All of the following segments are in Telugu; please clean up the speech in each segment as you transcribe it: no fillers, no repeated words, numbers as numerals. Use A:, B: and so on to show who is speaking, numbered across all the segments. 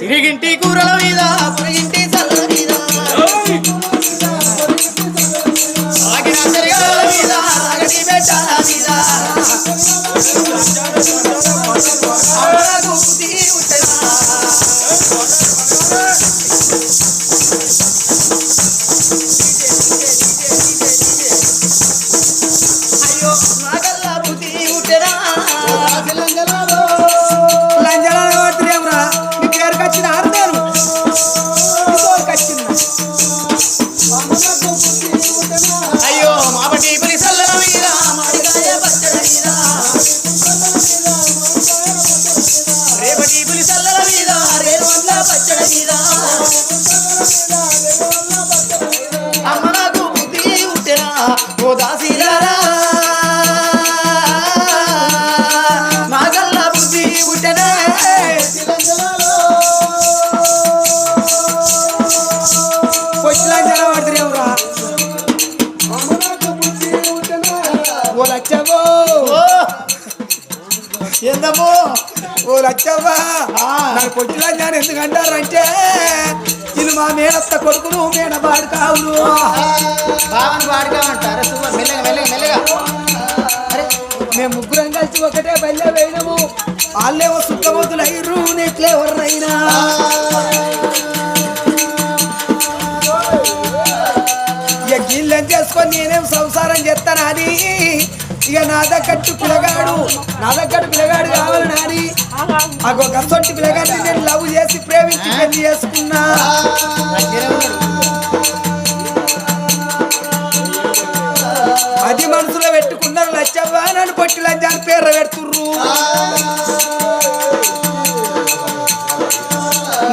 A: తిరిగింటి కూరల మీద పొరిగింటి సల్ల మీద ఆగిన చెరగాల మీద ఆగటి పెట్టాల మీద బుద్ధి ఉంటదా అయ్యో నాగల్లా బుద్ధి ఉంటదా అయ్యో మాబటి పులిసల్ల మీద మాడికాయ పచ్చడి మీద రేపటి పులిసల్ల మీద రేవండ్ల పచ్చడి మీద అమ్మ నాకు బుద్ధి ఉంటేనా ఓ దాసీలారా నాగల్లా బుద్ధి ఉంటేనే ఏందమ్మో
B: ఓ లచ్చవ్వా నాకు పొట్టిలా జ్ఞానం ఎందుకంటారంటే ఇది మా మేనత్త కొడుకును మేనబాడు కావును
A: బావని వాడుకామంటారా మెల్లగా మెల్లగా మెల్లగా
B: అరే మేము ముగ్గురం కలిసి ఒకటే బయలు వేయడము వాళ్ళేమో సుత్తమోతులు అయ్యరు నెట్లే ఎవరినైనా ఇక గీళ్ళని చేసుకొని నేనేం సంసారం చేస్తాను అని ఇక నా దగ్గట్టు పిల్లగాడు కావాలి నాని అగో గసొంటి పిల్లగాడిని నేను లవ్ చేసి ప్రేమించి పెళ్లి చేసుకున్నా అది మనసులో పెట్టుకున్నారు లచ్చవ్వా నన్ను పొట్టి లంచాన్ని పేర్ర పెడుతుర్రు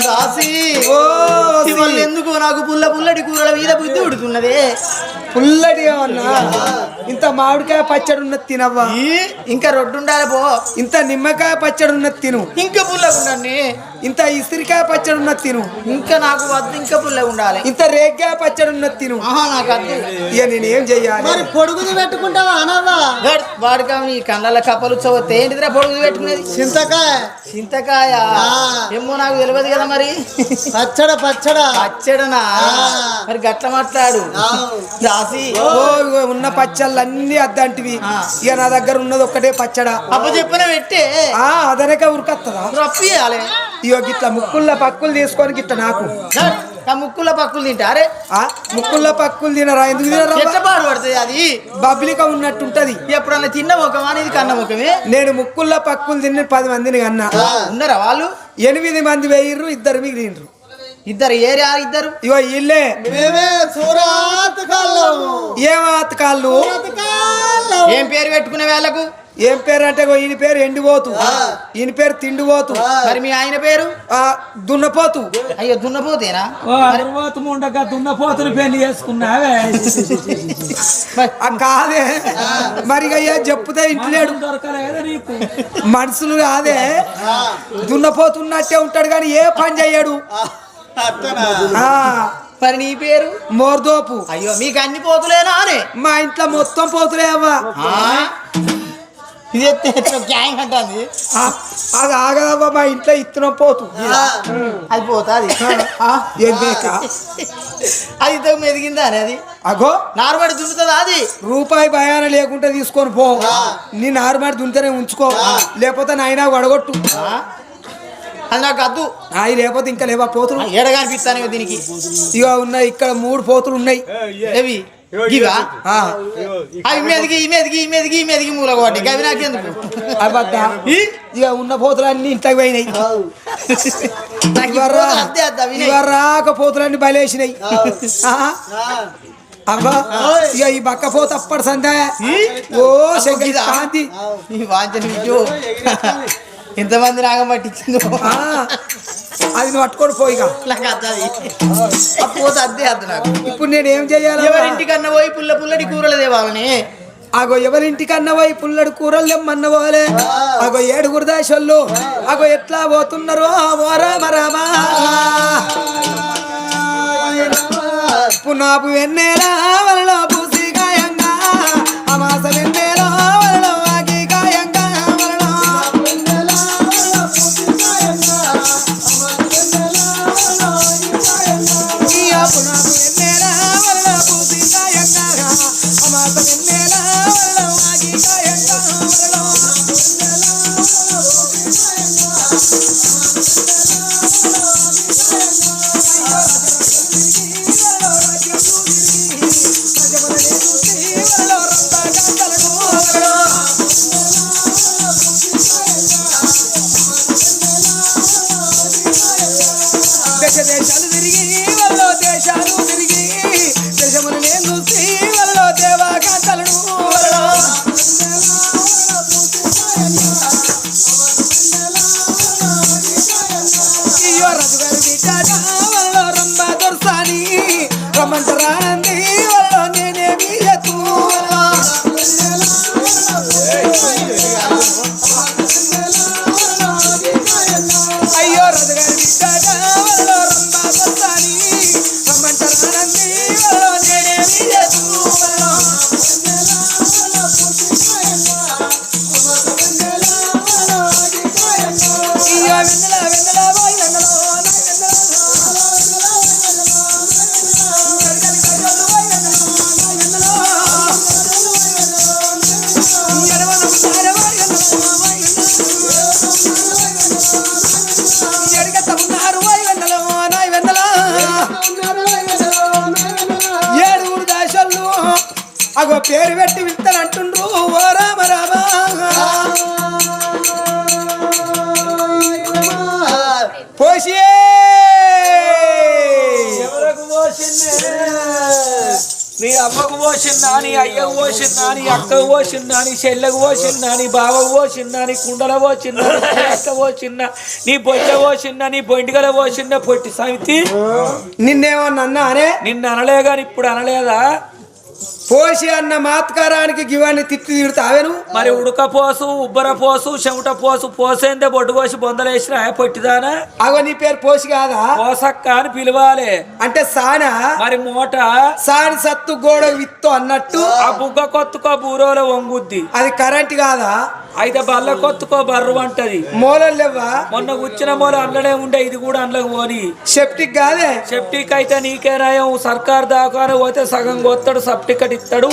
A: రాసి ఎందుకు నాకు పుల్లటి కూరల మీద బుద్ధి ఉడుతున్నదే
B: పుల్లటి ఏమన్నా ఇంత మామిడికాయ పచ్చడి ఉన్నది తినవ్వా
A: ఇంకా రొడ్డు ఉండాలి పో
B: ఇంత నిమ్మకాయ పచ్చడి ఉన్నది తిను
A: ఇంకా పుల్లగా ఉండండి
B: ఇంత ఇసిరికాయ పచ్చడి ఉన్నది తిను
A: ఇంకా నాకు వద్దు ఇంకా పుల్లగా ఉండాలి
B: ఇంత రేగ్గాయ పచ్చడి ఉన్నది తిను
A: నాకు వద్దు
B: ఇక నేను ఏం చెయ్యాలి
C: మరి పొడుగుది పెట్టుకుంటావా అనవా
A: వాడుకా నీ కళ్ళ కప్పలు చదివితే ఏంటిదిరా పొడుగు పెట్టుకునేది చింతకాయ ఏమో నాకు తెలియదు కదా మరి పచ్చడనా మరి గట్ల మాట్లాడు రాసి
B: ఉన్న పచ్చళ్ళన్నీ అద్దంటివి ఇక నా దగ్గర ఉన్నది ఒక్కటే పచ్చడా
A: అప్ప చెప్పిన పెట్టే
B: అదనక ఉరికత్తదా
A: రప్పియాలి
B: ఇగో గిట్ల ముక్కుల్లో పక్కులు తీసుకొని గిట్ల నాకు
A: ముక్కుల పక్కులు తింటారే
B: ముక్కుల్లో పక్కులు తినరా ఎందుకు తినరా
A: ఎట్లా పడుతుంది అది
B: బబ్బిలిక ఉన్నట్టుంటది
A: ఎప్పుడన్నా తిన్న ముఖమా ఇది కన్న ముఖమే
B: నేను ముక్కుల్లో పక్కులు తిని 10 మందిని కన్నా
A: ఉన్నారా వాళ్ళు
B: 8 మంది వేయిర్రు 2 మిగిలిండ్రు
A: ఇద్దరు ఏరియా ఇద్దరు
B: ఇగో ఇల్లే ఏమాత్ కాళ్ళు
A: ఏం పేరు పెట్టుకునే వాళ్ళకు
B: ఏం పేరు అంటే ఈయన పేరు ఎండిపోతు ఈయన పేరు తిండిపోతు
A: మరి మీ ఆయన పేరు
B: దున్నపోతు
A: అయ్యో దున్నపోతేనా
C: ఉండగా దున్నపోతుని పెళ్లి చేసుకున్నావే
B: కాదే మరి అయ్యా చెప్పుతే ఇంట్లేడు
C: దొరకలేదా నీకు
B: మనుషులు కాదే దున్నపోతున్నట్టే ఉంటాడు కానీ ఏ పని చెయ్యడు
A: మరి నీ పేరు
B: మోర్దోపు
A: అయ్యో మీకు అన్ని పోతులేనా అని
B: మా ఇంట్లో మొత్తం పోతులే అవ్వా
A: ఇది గ్యాంగ్ అంటుంది
B: అది ఆగదవ్వా మా ఇంట్లో ఇత్తనం పోతు
A: అది పోతుంది అది మెదిగిందా అని అది
B: అగో
A: నార్మడి దున్నుతుందా అది
B: రూపాయి భయాన లేకుండా తీసుకొని పో నీ నార్మడి దున్నితేనే ఉంచుకో లేకపోతే నాయన వడగొట్టు
A: అది నాకు వద్దు
B: అవి లేకపోతే ఇంకా లేవా పోతులు
A: ఏడగా అనిపిస్తాను దీనికి
B: ఇక ఉన్నాయి ఇక్కడ 3 పోతులు ఉన్నాయి
A: ఏవి ఇవా మెదిగి మూల కొట్టి అవి నాకెందుకు
B: ఇక ఉన్న పోతులన్నీ ఇంట్లోకి పోయినాయి రాక పోతులన్నీ బయలేసినాయి అబ్బా ఇక ఈ బక్క పోత అప్పటి సందే ఓ శాంతి
A: ఎంతమంది నాగం పట్టించిందో
B: అది నువ్వు పట్టుకొని పోయిగా
A: పోతే అద్దే అద్దు నాకు
B: ఇప్పుడు నేను ఏం చెయ్యాలి
A: ఎవరింటికన్నా పోయి పుల్లటి కూరలు తేవాలని
B: అగో ఎవరింటికన్నా పోయి పుల్లడి కూరలు తెమ్మన్న పోలే అగో 7 దాశోళ్ళు అగో ఎట్లా పోతున్నారో ఓ రామ రామా పునాపు వెన్నెలా వలలో పూసి గాయంగా అమాస వెన్నెలా వలలో ఆగి గాయంగా వలలో దేశాలు తిరిగి వాళ్ళో దేశాలు తిరిగి దేశములు నేను చూసి వాళ్ళో దేవాకాంతలను అయ్యో రజుగారి బిడ్డ వాళ్ళో రంభ దొరసాని రమ్మంటరానంది వాళ్ళో నేనేమి ఎత్తు అయ్యో రజుగారి బిడ్డ వాళ్ళో రంభ దొరసాని రమ్మంటరానంది వాళ్ళో నేనేమి ఎత్తు అయ్యో వెన్నెల వెన్నెల బాయ్ వెన్నెల ఏడుగురు దేశాల్లో అగో పేరు పెట్టి వింటారంటుండ్రు ఓ రామ రామ పోషే
C: ఎవరకు పోసిందే నీ అమ్మకు పోసిందా నీ అయ్యకు పోసిందా నీ అక్కకు పోసిందా నీ చెల్లెకు పోసిందా నీ బావకు పోసిందా నీ కుండల పోసిందా నీ అక్క పోసిందా నీ బొయ్య పోసిందా నీ బొండిగల పోసిందా పొట్టి సమితి
B: నిన్నేమన్నా అనే
C: నిన్ను అనలే గాని ఇప్పుడు అనలేదా
B: పోసి అన్న మాత్కారానికి గివాన్ని తిట్టి తిడతావేను
C: మరి ఉడకపోసు ఉబ్బర పోసు చెమట పోసు పోసేందే బొడ్డు పోసి బొందలేసిన పొట్టిదానా
B: అగో నీ పేరు పోసి కాదా
C: పోసక్క అని పిలవాలి
B: అంటే సానా
C: మరి మూట
B: సాని సత్తు గోడ విత్తు అన్నట్టు
C: ఆ బుగ్గ కొత్తుకో బూరోలో వంగుద్ది
B: అది కరెంట్ కాదా
C: అయితే బల్ల కొత్తుకో బర్రు అంటది
B: మూలలు లేవా
C: మొన్న వచ్చిన మూల అందులోనే ఉండే ఇది కూడా అందులోకి పోని
B: సెప్టిక్ కాదే
C: సెప్టిక్ అయితే నీకే రాయం సర్కార్ దాకానే పోతే సగం కొత్తడు సబ్ టికెట్ ఇస్తాడు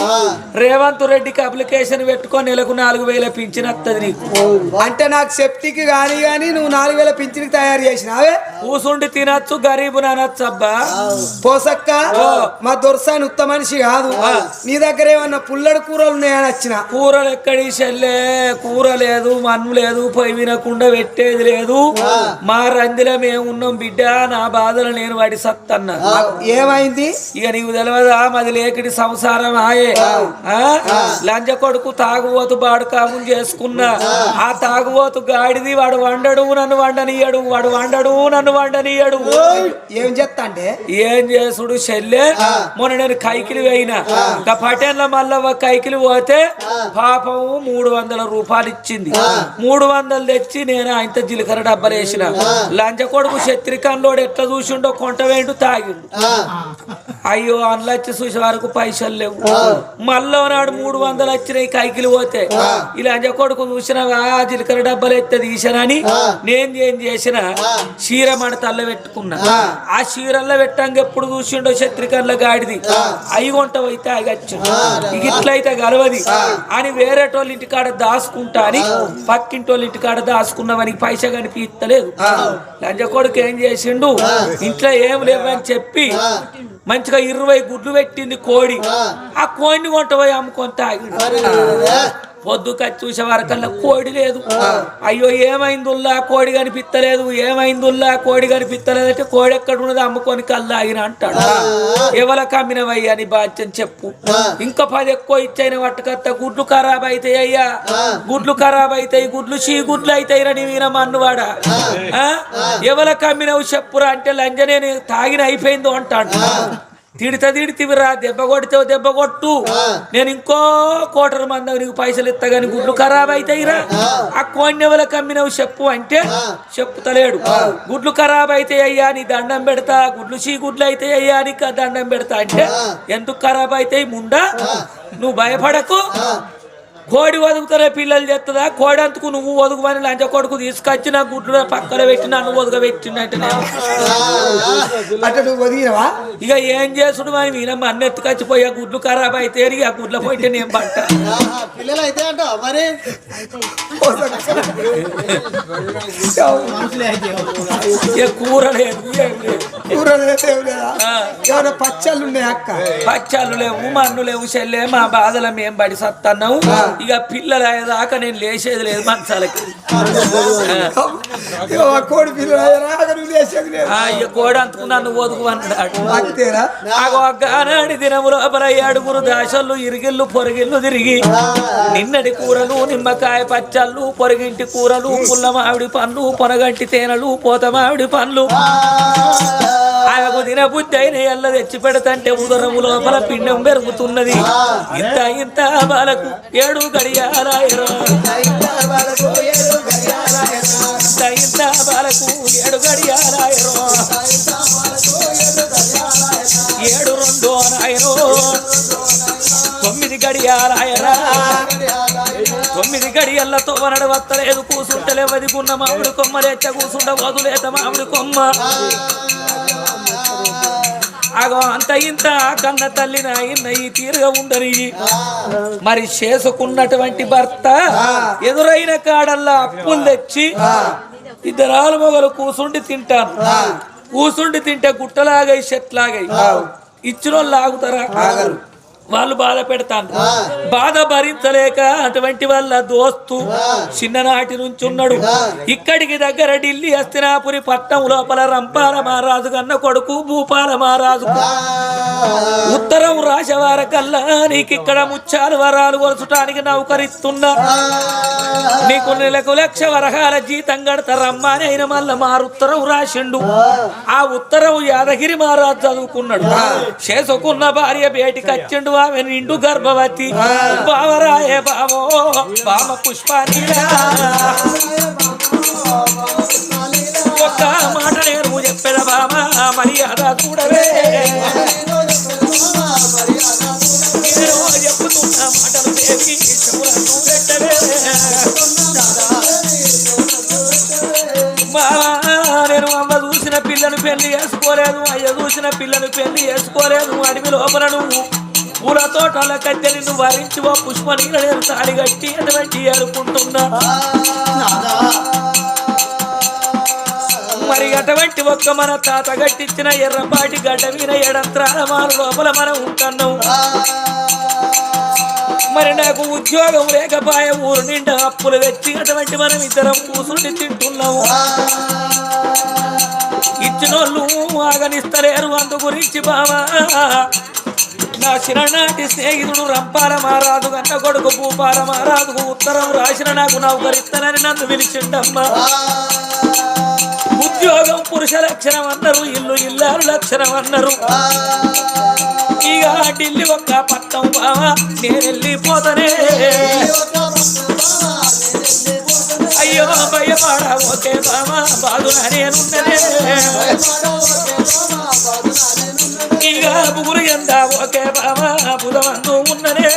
C: రేవంత్ రెడ్డికి అప్లికేషన్ పెట్టుకొని నెలకు 4,000 పింఛన్ వస్తుంది నీకు
B: అంటే నాకు సెప్టిక్ కానీ నువ్వు 4,000 పింఛన్కి తయారు చేసినావే
C: కూసుండి తినచ్చు గరీబు అనొచ్చు అబ్బా
B: పోసక్క మా దొరసాని ఉత్త మనిషి కాదు నీ దగ్గర ఏమన్నా పుల్లడి కూరలు ఉన్నాయని వచ్చిన
C: కూరలు ఎక్కడి చెల్లే కూర లేదు మన్ను లేదు పొయ్యి వినకుండా పెట్టేది లేదు మా రందిలో మేము ఉన్నాం బిడ్డ నా బాధలు నేను వాడి సత్తన్నా
B: ఏమైంది
C: ఇక నీకు తెలియదా మాది లేకిడి సంసారం ఆయే లంజ కొడుకు తాగుబోతు బాడుకాము చేసుకున్నా ఆ తాగుబోతు గాడిది వాడు వండడు నన్ను వండనీయడు వాడు వండడు నన్ను వండనీయడు
B: ఏం చెప్తా అంటే
C: ఏం చేసుడు చెల్లె మొన్న నేను కైకిలి వేయినా ఇంకా పటేన్ల మల్లవ్వ కైకిలి పోతే పాపం 300 రూపాయలు ఇచ్చింది 300 తెచ్చి నేను ఆయనతో జీలకర్ర డబ్బలు వేసిన లంచ కొడుకు శత్రికంలోడు ఎట్లా చూసిండో కొంట వేండు తాగిండు అయ్యో అందులో వచ్చి చూసే వరకు పైసలు లేవు మళ్ళీ నాడు 300 వచ్చినాయి కైకిలు పోతే ఈ లంచ కొడుకు చూసినవా జీలకర్ర డబ్బలు ఎత్తే తీసానని నేను ఏం చేసిన చీర మడతల్లో పెట్టుకున్నా ఆ చీరల్లో పెట్టంగా ఎప్పుడు చూసిండో శత్రికంలో గాడిది అయి కొంట అయితే అగచ్చు ఇక ఇట్లయితే గలవది అని వేరేటోళ్ళ ఇంటికాడ దాసుకుంటా అని పక్కింటోళ్ళ ఇంటికాడ దాసుకున్నామని పైసా కనిపిస్తలేదు లంజ కొడుకు ఏం చేసిండు ఇంట్లో ఏం లేవని చెప్పి మంచిగా 20 గుడ్లు పెట్టింది కోడి ఆ కోడిని కొంట పోయి అమ్ముకొని తాగిండు పొద్దుకచ్చి చూసే వరకల్లా కోడి లేదు అయ్యో ఏమైందుల్లా కోడి కనిపిస్తలేదు ఏమైందుల్లా కోడి కనిపిస్తలేదంటే కోడి ఎక్కడ ఉన్నది అమ్ముకొని కళ్ళు ఆగిన అంటాడు ఎవరికి అమ్మినవయ్యా అని బాధ్యం చెప్పు ఇంకా 10 ఎక్కువ ఇచ్చైన పట్టుకత్త గుడ్లు ఖరాబ్ అవుతాయి అయ్యా గుడ్లు ఖరాబ్ అవుతాయి గుడ్లు గుడ్లు అవుతాయి నీ వీణ మన్నువాడా ఎవరికి అమ్మినవు చెప్పురా అంటే లంజనే తాగిన అయిపోయిందో అంటాడు తిడితివిరా దెబ్బ కొడితే దెబ్బ కొట్టు నేను ఇంకో 1,00,00,000 మంది నీకు పైసలు ఇస్తా గాని గుడ్లు ఖరాబ్ అవుతాయిరా ఆ కోడిని ఎవరికి అమ్మినవు చెప్పు అంటే చెప్పుతలేడు గుడ్లు ఖరాబ్ అయితే అయ్యా నీ దండం పెడతా గుడ్లు గుడ్లు అయితే అయ్యా నీకు దండం పెడతా అంటే ఎందుకు ఖరాబ్ అవుతాయి ముండా నువ్వు భయపడకు కోడి వదుకుతారే పిల్లలు చేస్తుందా? కోడి అంతకు నువ్వు వదుకుమని లంచ కొడుకు తీసుకొచ్చి నా గుడ్లు పక్కన పెట్టి నన్ను వదుక పెట్టినట్టు
B: అంటే నువ్వు వదిలినవా?
C: ఇక ఏం చేసుడు అని మీనమ్మ అన్న ఎత్తుకొచ్చిపోయి ఆ గుడ్లు ఖరాబ్ అయితే ఆ గుడ్ల పోయితే నేను పంట
D: పిల్లలు అయితే అంట మరి
C: ఇక కూర లేదు ఏం లేదు.
B: ఏమైనా పచ్చళ్ళు ఉన్నాయి అక్క?
C: పచ్చాలు లేవు, మన్ను లేవు, చెల్లె మా బాధల మేము బడి సత్తన్నావు. ఇక పిల్లలు అయ్యేదాకా నేను లేచేది లేదు మంచాలకి.
B: కోడి పిల్లలు
C: ఇక కోడి అంతకు నన్ను వదుకు అన్నాడు. అగానాడి దినము లోపల 7 దాసళ్ళు ఇరిగిళ్ళు పొరిగిళ్ళు తిరిగి నిన్నటి కూరలు నిమ్మకాయ పచ్చళ్ళు, పొరిగింటి కూరలు, పుల్ల మామిడి పండ్లు, పొనగంటి తేనెలు, పోత మామిడి పండ్లు ఆమెకు తిన బుద్ధి అయిన ఎల్ల తెచ్చి పెడతంటే ఉదరము లోపల పిండం పెరుగుతున్నది. ఇంత ఇంత బాలకు 7 గడియారాయరా, ఇంత బాలకు 7 గడియారాయరో, 7 2 నాయరో, 9 గడియారాయరా. 9 గడియల్లతో వనడు వత్తలేదు, కూసుంటలే వదికున్న మామిడి కొమ్మ లేచ కూసుంట వదులేత మామిడి కొమ్మ. అగో అంత ఇంత కన్న తల్లి నాయన్న ఈ తీరుగా ఉండని. మరి చేసుకున్నటువంటి భర్త ఎదురైన కాడల్లా అప్పులు తెచ్చి 2 ఆలుమొగలు కూసుండి తింటాను. కూసుండి తింటే గుట్టలాగాయి చెట్లాగాయి. ఇచ్చిన వాళ్ళు ఆగుతారా? వాళ్ళు బాధ పెడతాను. బాధ భరించలేక అటువంటి వాళ్ళ దోస్తు చిన్ననాటి నుంచి ఉన్నాడు. ఇక్కడికి దగ్గర ఢిల్లీ హస్తినాపురి పట్నం లోపల రంపాల మహారాజు కన్న కొడుకు భూపాల మహారాజు ఉత్తరం రాసేవార కల్లా నీకు ఇక్కడ ముత్యాలు వరాలు కొలచడానికి నౌకరిస్తున్నా, నీకు నెలకు 1,00,000 వరహాల జీతం కడతారమ్మా అని అయిన మళ్ళా మారుత్తరం రాసిండు. ఆ ఉత్తరం యాదగిరి మహారాజు చదువుకున్నాడు. చేసుకున్న భార్య బయటికి వచ్చిండు. ఆమె నిండు గర్భవతి. బావరాయే బావో బామ పుష్పానీలా, ఒక్క మాట నేను చెప్పిన బామ మర్యాద చూడవే, చెప్పుతున్న మాటలు దేవి చెవులను పెట్టవే. నేను అమ్మ చూసిన పిల్లను పెళ్లి చేసుకోలేదు, అయ్య చూసిన పిల్లను పెళ్లి చేసుకోలేదు. అడవి లోపల నువ్వు పూల తోటల కట్టె నిన్ను వరించి ఓ పుష్ప నీళ్ళ నేను తాడి కట్టి అటువంటి అనుకుంటున్నా. మరి అటువంటి ఒక్క మన తాత గట్టించిన ఎర్రపాటి గడ్డ మీద 7 అంతరాల మారు లోపల మనం ఉంటున్నాం. మరి నాకు ఉద్యోగం లేకపాయ ఊరు నిండా అప్పులు తెచ్చి అటువంటి మనం ఇద్దరం కూసుండి తింటున్నాము. ఇచ్చినోళ్ళు ఆగనిస్తలేరు. అందు గురించి బావా నా చిరనాటి స్నేహితుడు రంపాల మహారాజు కన్న కొడుకు భూపాల మహారాజుకు ఉత్తరం రాసిన నాకు నౌకరిస్తానని నన్ను పిలిచిండమ్మా. ఉద్యోగం పురుష లక్షణం అన్నారు, ఇల్లు ఇల్లాలు లక్షణం అన్నారు. ఇక ఢిల్లీ ఒక్క పట్టం బావా నేను వెళ్ళిపోతానే. అయ్యో భయపడ ఓకే బావా బాధునా నేనున్ననే. ఇక బుగురు ఎంత ఓకే బావా బుధవంతు ఉన్ననే.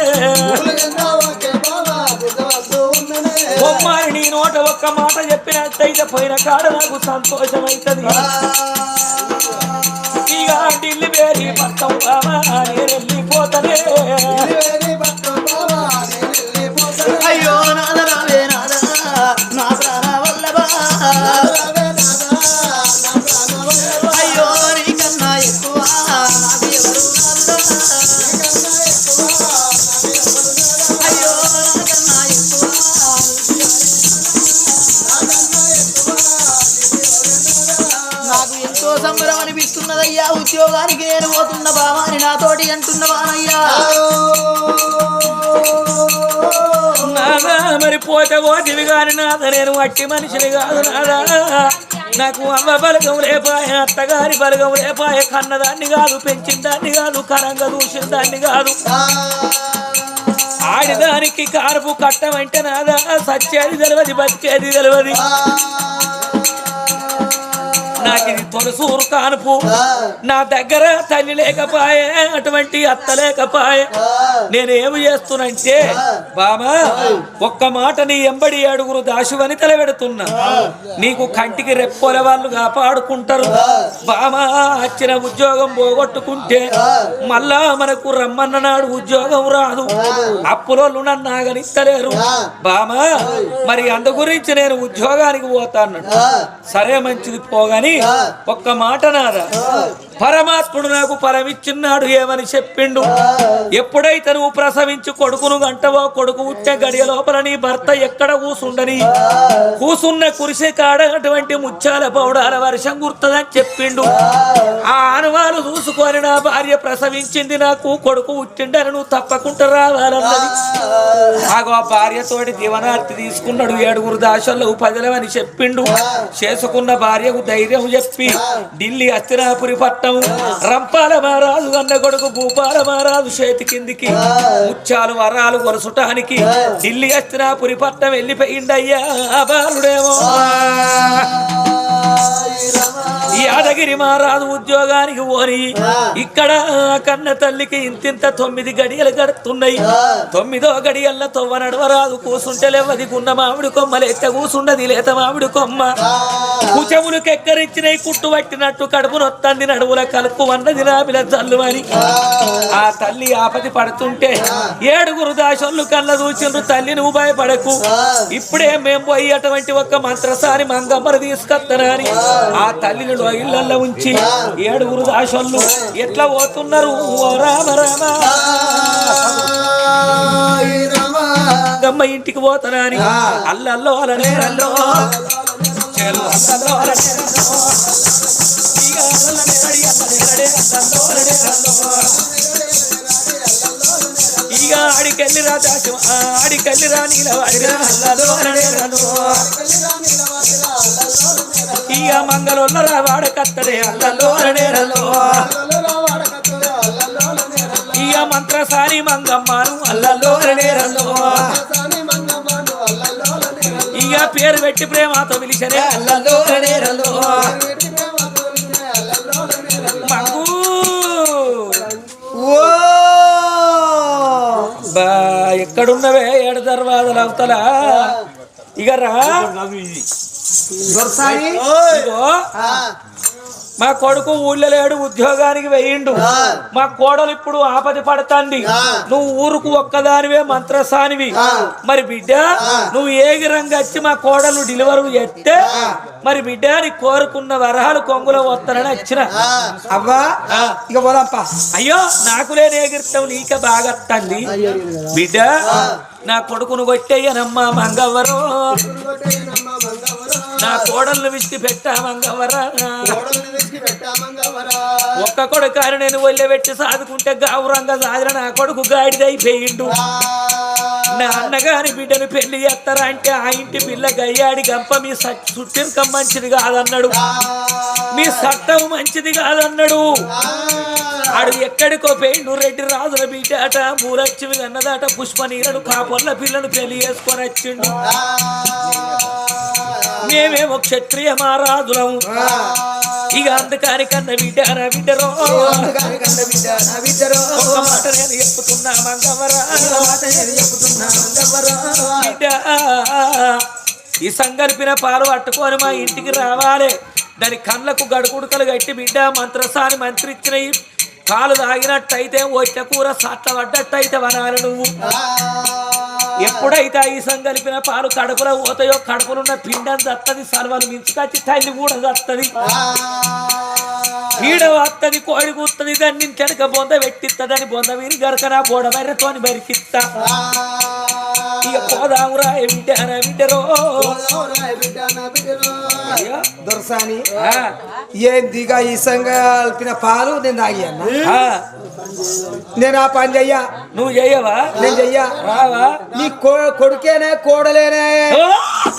C: బొమ్మారి నీ నోట ఒక్క మాట చెప్పినట్టయితే పోయిన కాడ నాకు సంతోషమైతది. ఇక ఢిల్లీ వేరి పట్టం బావా నేను వెళ్ళిపోతానే.
A: అయ్యో నాదరావే నాదా నా ప్రాణ వల్లభా, అయ్యో నీకన్నా ఎక్కువ నాకు ఎవరు నాదా, అయ్యో నాకన్నా ఎక్కువ నాకు ఎంతో సంబరం అనిపిస్తున్నదయ్యా. ఉద్యోగానికి నేను పోతున్న బావాని నాతోటి అంటున్నవానయ్యా.
C: నాదా మరి పోతే పోతివి కాని నాదా నేను అట్టి మనిషిని కాదు నాదా. నాకు అమ్మ బలగం లేపాయ, అత్తగారి బలగం లేపాయ. కన్నదాన్ని కాదు, పెంచిన దాన్ని కాదు, కరంగా దూసిన దాన్ని కాదు. ఆడిదానికి కారుపు కట్టమంటే నాదా సచ్చేది తెలియదు, బతికేది తెలియదు. నాకు ఇది తొలసూరు కానుపు. నా దగ్గర తల్లి లేకపాయే, అటువంటి అత్త లేకపాయే. నేనేమి చేస్తున్నంటే బామా ఒక్క మాట నీ ఎంబడి 7 దాశువని తలబెడుతున్నా. నీకు కంటికి రెప్పోల వాళ్ళు కాపాడుకుంటారు. బామా వచ్చిన ఉద్యోగం పోగొట్టుకుంటే మళ్ళా మనకు రమ్మన్న నాడు ఉద్యోగం రాదు. అప్పులోళ్ళు నన్ను ఆగనిస్తలేరు బామా. మరి అందు గురించి నేను ఉద్యోగానికి పోతాను. సరే మంచిది పోగాని ఒక్క మాట నాదా, పరమాత్ముడు నాకు పరమిచ్చిన్నాడు ఏమని చెప్పిండు. ఎప్పుడైతే నువ్వు ప్రసవించి కొడుకును గంటవో, కొడుకు ఉట్టే గడియ లోపల నీ భర్త ఎక్కడ కూసుండని, కూసున్న కురిసే కాడ అటువంటి ముత్యాల పౌడాల వర్షం గుర్తదని చెప్పిండు. ఆ అనుమాలు చూసుకొని నా భార్య ప్రసవించింది, నాకు కొడుకు ఉట్టిండని నువ్వు తప్పకుండా రావాలన్నది. ఆగో ఆ భార్యతోటి దీవనార్తి తీసుకున్నాడు. 7 దాశల్లో 10 అని చెప్పిండు. చేసుకున్న భార్యకు ధైర్యం చెప్పి ఢిల్లీ హస్తినాపురి పట్టం రంపాల మహారాజు అన్న కొడుకు భూపాల మహారాజు చేతి కిందికి ముత్యాలు వరాలు వరసటానికి ఢిల్లీ హస్తినాపురి పట్టం వెళ్ళిపోయిండయ్యా. బాలుడేమో యాదగిరి మహారాజు ఉద్యోగానికి పోని ఇక్కడ కన్న తల్లికి ఇంతింత 9 గడియలు గడుతున్నాయి. 9వ గడియల్లో తొవ్వ నడవరాదు. కూసుంటే లేవది గున్న మామిడి కొమ్మలు ఎత్త కూసుండది లేత మామిడి కొమ్మ. కుచములు కెక్కరించినవి కుట్టు పట్టినట్టు కడుపు నొత్తంది, నడువుల కలుపు అన్నది నామిల జల్లు అని. ఆ తల్లి ఆపతి పడుతుంటే 7 దాశోళ్ళు కళ్ళ చూసిండ్రు. తల్లి నువ్వు భయపడకు, ఇప్పుడే మేము పోయి అటువంటి ఒక్క మంత్రసారి మంగమ్మను తీసుకొస్తానని ఆ తల్లిని ఇళ్ళల్లో ఉంచి 7 దాశోళ్ళు ఎట్లా పోతున్నారు. ఓ రామ రామ గమ్మ ఇంటికి పోతానని అల్లల్లో అలనేరల్లో ఇక ఆడికెళ్ళిరా దాశం, ఆడికెళ్ళిరా నీలవాడిరా అల్లలో అలనేరల్లో ఇక మంగళోళ్ళరా వాడకత్తడే అల్లలో అలనేరల్లో ఇక మంత్రసాని మంగమ్మను అల్లలో అలనేరల్లో ఇక పేరు పెట్టి ప్రేమతో పిలిచనే అల్లలో అలనేరల్లో మంగు బా ఎక్కడున్నవే 7 దర్వాజల అవతల ఇక రా. ఇగో మా కొడుకు ఊళ్ళో లేడు, ఉద్యోగానికి వెయ్యిండు. మా కోడలు ఇప్పుడు ఆపది పడుతుంది. నువ్వు ఊరుకు ఒక్కదానివే మంత్రసానివి. మరి బిడ్డ నువ్వు ఏగిరంగా వచ్చి మా కోడలు డెలివరీ చేస్తే మరి బిడ్డ నీ కోరుకున్న వరహాలు కొంగులో వస్తానని వచ్చిన.
B: అవ్వా ఇక పోదాంపా.
C: అయ్యో నాకు లేని ఎగిరితావు నీకే బాగా వస్తుంది బిడ్డ. నా కొడుకును కొట్టేయనమ్మా మంగవరం, నా కోడలను విసికి పెట్టా మంగవరా. ఒక్క కొడుకాని నేను ఒళ్ళె పెట్టి సాదుకుంటే గావురంగా సాదిన నా కొడుకు గాడిదైపోయిండు. నా అన్నగారి బిడ్డను పెళ్లి చేస్తారా అంటే ఆ ఇంటి పిల్ల గయ్యాడి గంప మీ సుట్టింకం మంచిది కాదన్నాడు, మీ చట్టం మంచిది కాదన్నాడు. ఆడు ఎక్కడికో పోయిండు. రెడ్డి రాజుల బిడ్డాట మూలచ్చివి అన్నదాట పుష్ప నీళ్ళను కాపొల్ల పిల్లను పెళ్లి చేసుకొని వచ్చిండు. మేమేమో క్షత్రియ మహారాజులం. ఇక అందుకని కన్న బిడ్డ నా బిడ్డరో ఒక్క మాట నేను చెప్పుతున్నా మంగవరా, బిడ్డ ఈ సంగల్పిన పాలు పట్టుకొని మా ఇంటికి రావాలి. దాని కళ్ళకు గడుకుడుకలు కట్టి బిడ్డ మంత్రసాని మంత్రిచ్చినవి పాలు తాగినట్టయితే వచ్చే కూర సట్టబడ్డట్టయితే వనాలి. నువ్వు ఎప్పుడైతే ఈ సంగలిపిన పాలు కడుపులో పోతాయో కడుపులున్న పిండం దత్తది, సర్వలు మించుకొచ్చి తల్లి కూడా దత్తది, పీడ వస్తుంది, కోడి కూస్తుంది. దాన్ని వెనక బొంద పెట్టిస్తుందని బొంద వీరి గరకనా బోడ బర్రెతోని బరికిస్తా. ఇక పోదామురా బిడ్డరా బిడ్డరో.
B: దొరసాని ఏందిగా ఈ సంగల్పిన పాలు నేను తాగియన్నా, నేను ఆ పని చెయ్యా.
C: నువ్వు చెయ్యవా?
B: నేను చెయ్యా.
C: రావా?
B: నీ కొడుకేనే కోడలేనే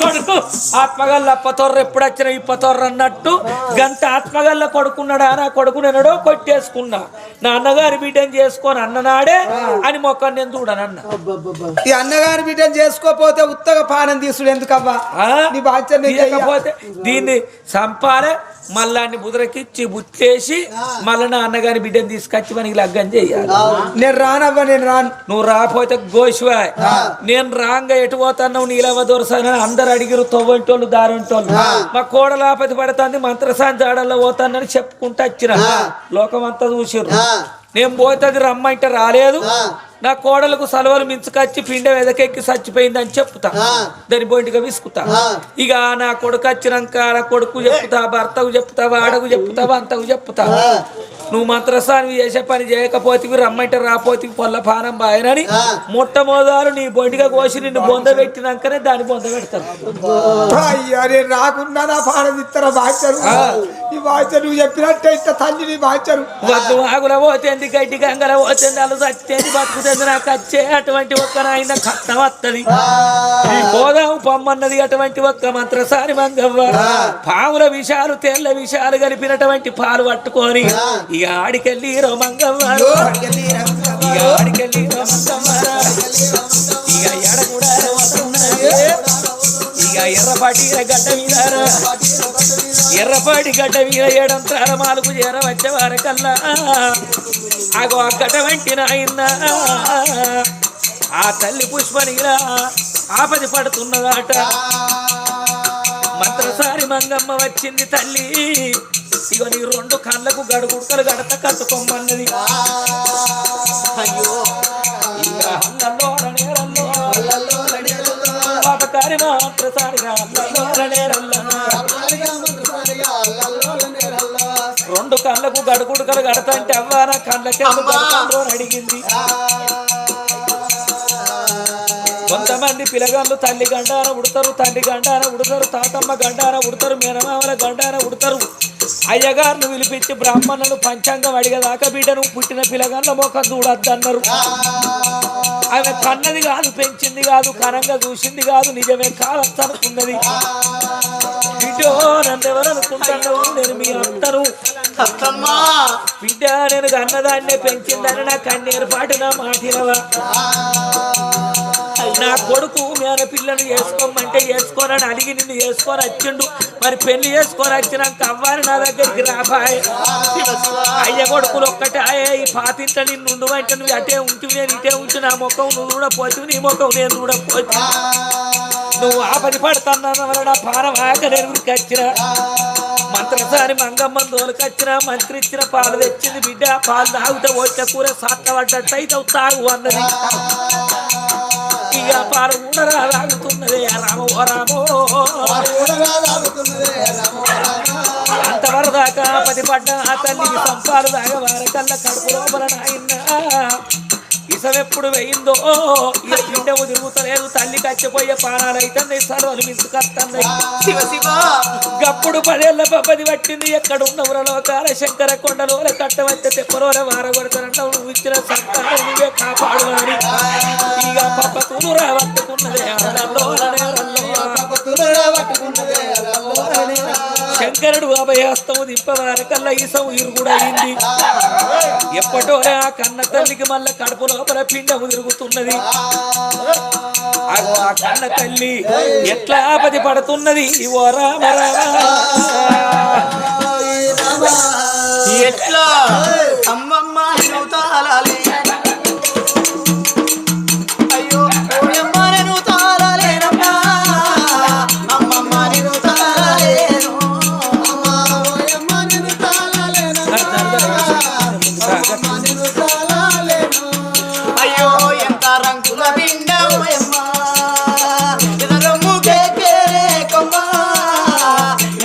C: కొడుకు ఆత్మగల్ల అప్పతోర్ర ఎప్పుడు వచ్చిన ఇప్పతోర్ర అన్నట్టు గంట ఆత్మగల్ల కొడుకున్నాడా నా కొడుకు నేనడో కొట్టేసుకున్నా నా అన్నగారి బిడ్డను చేసుకొని అన్ననాడే అని మొక్కని నేను చూడనన్న.
B: ఈ అన్నగారి బిడ్డను చేసుకోపోతే ఉత్తగా పానం తీసుడు ఎందుకవ్వా? నీ బాధ్యత
C: దీన్ని సంపాలే మళ్ళా బుదరకిచ్చి బుచ్చేసి మళ్ళా నా అన్నగారి బిడ్డను తీసుకొచ్చి మనకి లగ్గం చెయ్యాలి.
B: నేను రానవ్వా, నేను రాను.
C: నువ్వు రాపోతే గోషివా నేను రాంగా ఎటు పోతున్నావు నీలవ దొరసానని అందరు అడిగిరు. తొవ్వంటోళ్ళు దారంటోళ్ళు మా కోడలాపతి పడుతుంది మంత్రసాన్ జాడల్లో పోతానని చెప్పుకుంటూ వచ్చిన లోకం అంతా చూసిర్రు. నేను పోతుంది రమ్మంటే రాలేదు. నా కోడలకు సలవలు మించుకొచ్చి పిండ వెదకెక్కి చచ్చిపోయిందని చెప్తా, దాని బొంటిగా విసుకుతా. ఇక నా కొడుకు వచ్చినాక నా కొడుకు చెప్తా, భర్తకు చెప్తా, వాడకు చెప్తా, అంతకు చెప్తా. నువ్వు మంత్రస్థానం చేసే పని చేయకపోతే రమ్మంటే రాపోతే పొల్ల పానం బాయనని మొట్టమొదలు నీ బొంటిగా కోసి నిన్ను బొంద పెట్టినాకనే దాన్ని బొంద పెడతాను.
B: అయ్యా నేను రాకుండా నా పానం ఇస్తారా బాధ్యరు? ఈ బాధ్య నువ్వు చెప్పినట్టే ఇస్తా తల్లి నీ బాధ్యరు.
C: వద్దు ఆగుల పోతేంది గడ్డి గంగల పోతేంది అలా చచ్చేది బతుకుతుంది నాకు వచ్చే అటువంటి ఒక్క నాయన కష్టం వస్తుంది. పోదాము పొమ్మన్నది అటువంటి ఒక్క మంత్రసారి మంగవ్వ పాముల విషాలు తెల్ల విషాలు కలిపినటువంటి పాలు పట్టుకొని ఇక ఆడికెళ్ళి రోమంగవ్వారు, ఇక ఆడికెళ్ళి రోమంగవ్వారా, ఇక ఎడ కూడా ఇక ఎర్రపాటి గడ్డ మీద ఎర్రపాటి గడ్డ మీద ఏడంత్రాల మాలకు చేర వచ్చే వారకల్లా అగో అక్కట వంటి నాయన్న ఆ తల్లి పుష్పనిలా ఆపది పడుతున్నదాట. మంత్రసారి మంగమ్మ వచ్చింది తల్లి, ఇగో నీ రెండు కళ్ళకు గడుగుడుకలు గడత కట్టుకోమన్నది. పాపకారి మంత్రసారిగా రెండు కళ్ళకు గడుగుడుకలు గడత అంటే అవ్వాన కళ్ళకి అడిగింది. కొంతమంది పిల్లగాళ్ళు తల్లి గండాన ఉడతారు, తండ్రి గండాన ఉడతారు, తాతమ్మ గండాన ఉడతారు, మేనమామల గండాన ఉడతారు. అయ్యగారును పిలిపించి బ్రాహ్మణులు పంచాంగం అడిగేదాకా బిడ్డను పుట్టిన పిల్లగాళ్ళ మొఖం చూడద్దన్నారు. ఆమె కన్నది కాదు, పెంచింది కాదు, కనంగా చూసింది కాదు, నిజమే కాదనుకున్నది. బిడ్డో నన్నెవరు అనుకుంటున్నావు? నేను మీ అత్తను బిడ్డ, నేను కన్నదాన్నే పెంచిందని నా కన్నీరు పాటు నా మాటినవా? నా కొడుకు మేన పిల్లను చేసుకోమంటే చేసుకోనని అడిగి నిన్ను చేసుకొని వచ్చిండు. మరి పెళ్లి చేసుకొని వచ్చినాక అవ్వాలి నా దగ్గరికి రాబాయ్. అయ్య కొడుకులు ఒక్కటే ఈ పాతింట నిన్ను ఉండుమంటే నువ్వు అటే ఉంటు, నేను ఇటే ఉంటు. నా ముఖం నువ్వు చూడపోతు, నీ ముఖం నేను చూడపోతు. నువ్వు ఆపది పడుతున్నాను వల్ల నా పానం ఆక నెరుగురికి వచ్చిన మంత్రసారి మంగమ్మని తోలుకొచ్చిన మంత్రి ఇచ్చిన పాలు తెచ్చింది. బిడ్డ పాలు తాగుతా వచ్చే కూర సాత్త పడ్డట్టు అయితే తాగు అన్నది. ఇక పాలు కూడా తాగుతున్నదే రామో రామో. అంతవరకు దాకా పది పడ్డ ఆ తల్లికి సంపాలు తాగవారకల్లా కడుపు లోపల నాయన్న ఇసమెప్పుడు వెయ్యిందో ఇక పిండము తిరుగుతలేదు. తల్లి కచ్చిపోయే పానాలు అయితే సర్వలు మించుకొస్తున్నాయి. గప్పుడు 10 ఏళ్ల పబ్బది పట్టింది. ఎక్కడున్న ఉరలోకాల శంకర కొండలోల కట్టవచ్చే తెప్పరోల వారగొడతారంటావు. నువ్వు ఇచ్చిన సంతానం నువ్వే కాపాడు అని ఇక పప్పతులు రావట్టుకున్నదే శంకరుడు అభయస్తము దింపవారకల్లా ఈసం ఇరుగుడయింది. ఎప్పటో ఆ కన్న తల్లికి మళ్ళా కడుపు లోపల పిండము తిరుగుతున్నది. ఆ కన్న తల్లి ఎట్లా ఆపది పడుతున్నది. ఓ రామ
A: ఎట్లా అమ్మమ్మ తాళాలి, అయ్యో ఓయమ్మ నేను తాళలేనమ్మా, అమ్మమ్మ నేను తాళలేను, ఓయమ్మ నేను తాళలేను, అయ్యో ఎంత రంగుల బిండమ్మా ఎదరమ్ముకే కొమ్మ,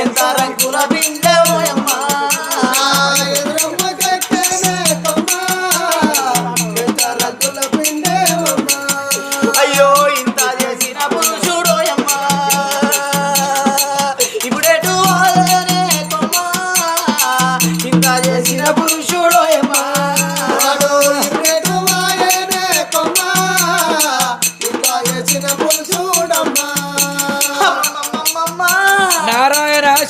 A: ఎంత రంగుల బిండమ్మా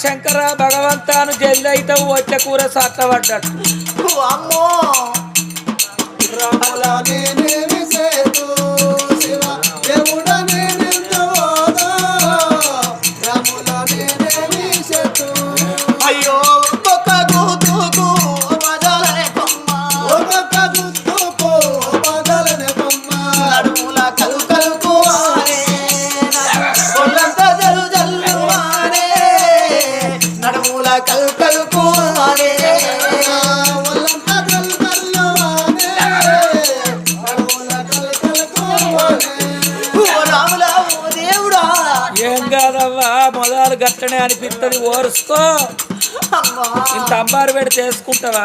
C: శంకర భగవంతాను జల్లైతే వచ్చే కూర సత్తబడ్డట్టు
A: అమ్మో
D: రాముల నేనేమి సేతు శివ దేవుడ నేనెందువోదో రాముల నేనేమి సేతు
A: అయ్యో ఒక్కొక్క గూతుకు బదలనే కొమ్మ
D: ఒక్కొక్క గుర్తుకు బదలనే బొమ్మ
A: నడుముల కలుకలుకు వారే ఒళ్ళంతా జల్లు జల్లు వారే నడుముల కలుకలుకు వారే
D: ఒళ్ళంతా కల్కల్లువానే నడుముల కల్కల్లువానే
A: ఓ రాముల ఓ దేవుడా
C: ఏం కాదవ్వా మొదలు గట్టనే అనిపిస్తుంది ఓర్చుకో
A: అమ్మా
C: ఇంత అంబారు పెడితే వేసుకుంటావా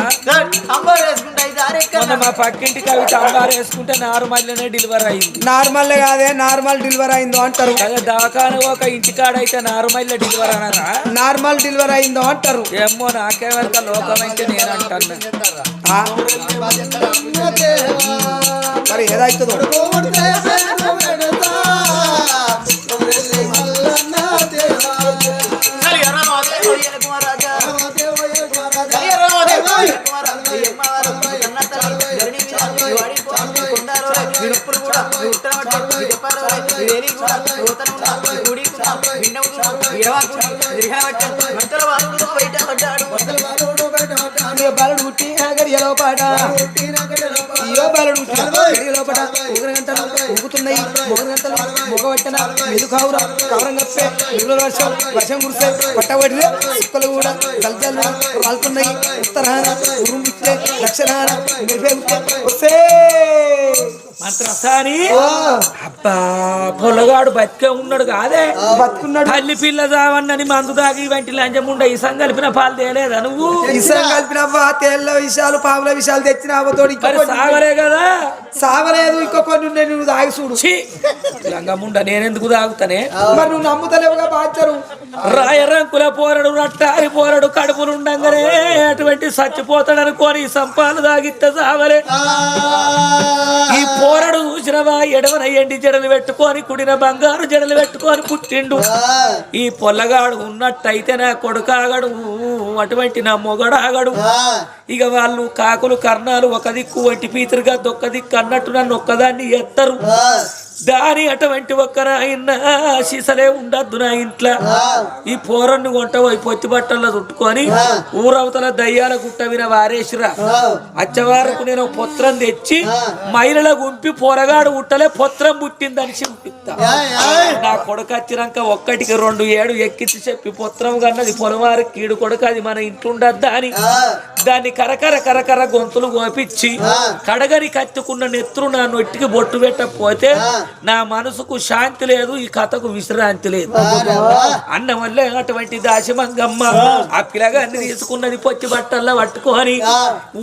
A: అంబర్ వేసుకుంటా ఇది అరెక్క
C: మొన్న మా పక్కింటి కవిత అంబారు వేసుకుంటే నార్మల్లోనే డెలివరీ అయింది
B: నార్మల్ కాదే నార్మల్ డెలివరీ అయిందో అంటారు
C: అదే దవాఖాన ఒక ఇంటికాడ అయితే నార్మల్లో డెలివరీ అనరా
B: నార్మల్ డెలివరీ అయిందో అంటారు
C: ఏమో నాకేమరక లోకం అయితే నేను అంటాను
B: ఆ, మరి ఏదైతుందో
D: కోడితే సేను వెడతా కొరెల్లి మల్లన్న దేవా
B: బాలుడు పుట్టి గడియలో పాట అయ్యో బాలుడు గడియలో పాట ఊగిన గంటలు ఊగుతున్నాయి మొగన గంటలు మొగవట్టన మెదుకావురా కవరం కప్పే మిగుల వర్షం వర్షం కురిసే పట్టబడితే సుక్కలు కూడా గల్జలు రాలుతున్నాయి ఉత్తరాన ఉరుముచ్చే దక్షిణాన మెరిపే వస్తే
C: మంత్రసాని అబ్బా పొలగాడు బతికే ఉన్నాడు కాదే
B: బతుకున్నాడు
C: తల్లి పిల్ల జావన్నని మందు దాగి వంటి లంచముండ ఇసం కలిపిన పాలు తేలేదా నువ్వు
B: ఇసం కలిపినవ్వా తేళ్ల విషయాలు పాముల విషయాలు తెచ్చినావో తోడు
C: మరి సాగలే కదా
B: సావలేదు ఇంకో కొన్ని ఉన్నాయి నువ్వు తాగి చూడు
C: ఛీ! లంగముండ నేనెందుకు తాగుతానే
B: మరి నువ్వు నమ్ముతలేవుగా బాధ్యరు
C: రాయరంకుల పోరడు రట్టారి పోరడు కడుపులుండంగానే అటువంటి చచ్చిపోతాడనుకోని సంపాలు తాగితే సావలే ఈ పోరడు చూసినవా ఎడవన ఎండి జడలు పెట్టుకొని కుడిన బంగారు జడలు పెట్టుకొని పుట్టిండు ఈ పొల్లగాడు ఉన్నట్టయితే నా కొడుకాగడు అటువంటి నా మొగడాగడు ఇక వాళ్ళు కాకులు కర్ణాలు ఒక దిక్కు వంటి పీతురుగా దొక్క దిక్కు అన్నట్టు నన్ను ఒక్కదాన్ని ఎత్తరు దాని అటువంటి ఒక్కరాయన్న సీసలే ఉండద్దు నా ఇంట్లో ఈ పోరన్ని వంట పోయి పొత్తి బట్టల్లో చుట్టుకొని ఊరవతల దయ్యాల గుట్ట విన వారేసిరా అచ్చవారకు నేను పొత్రం తెచ్చి మహిళల గుంపి పోరగాడు ఉట్టలే పొత్రం పుట్టిందని చింపిస్తా నా కొడుకు వచ్చినాక ఒక్కటికి 2 ఏడు ఎక్కించి చెప్పి పొత్రం కన్నది పొలవారి కీడు కొడుకు అది మన ఇంట్లో ఉండద్దా అని దాన్ని కరకర గొంతులు గోపించి కడగని కత్తుకున్న నెత్తురు నా నొట్టికి బొట్టు పెట్టకపోతే నా మనసుకు శాంతి లేదు ఈ కథకు విశ్రాంతి లేదు అన్న వల్ల అటువంటి దాశమంగమ్మ ఆ పిల్లగాన్ని తీసుకున్నది పొచ్చి బట్టల్లో పట్టుకొని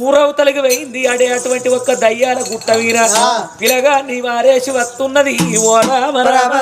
C: ఊరవతలకి పోయింది అడే అటువంటి ఒక్క దయ్యాల గుట్ట వీర పిల్లగాన్ని వారేసి వస్తున్నది ఓ రామ రామ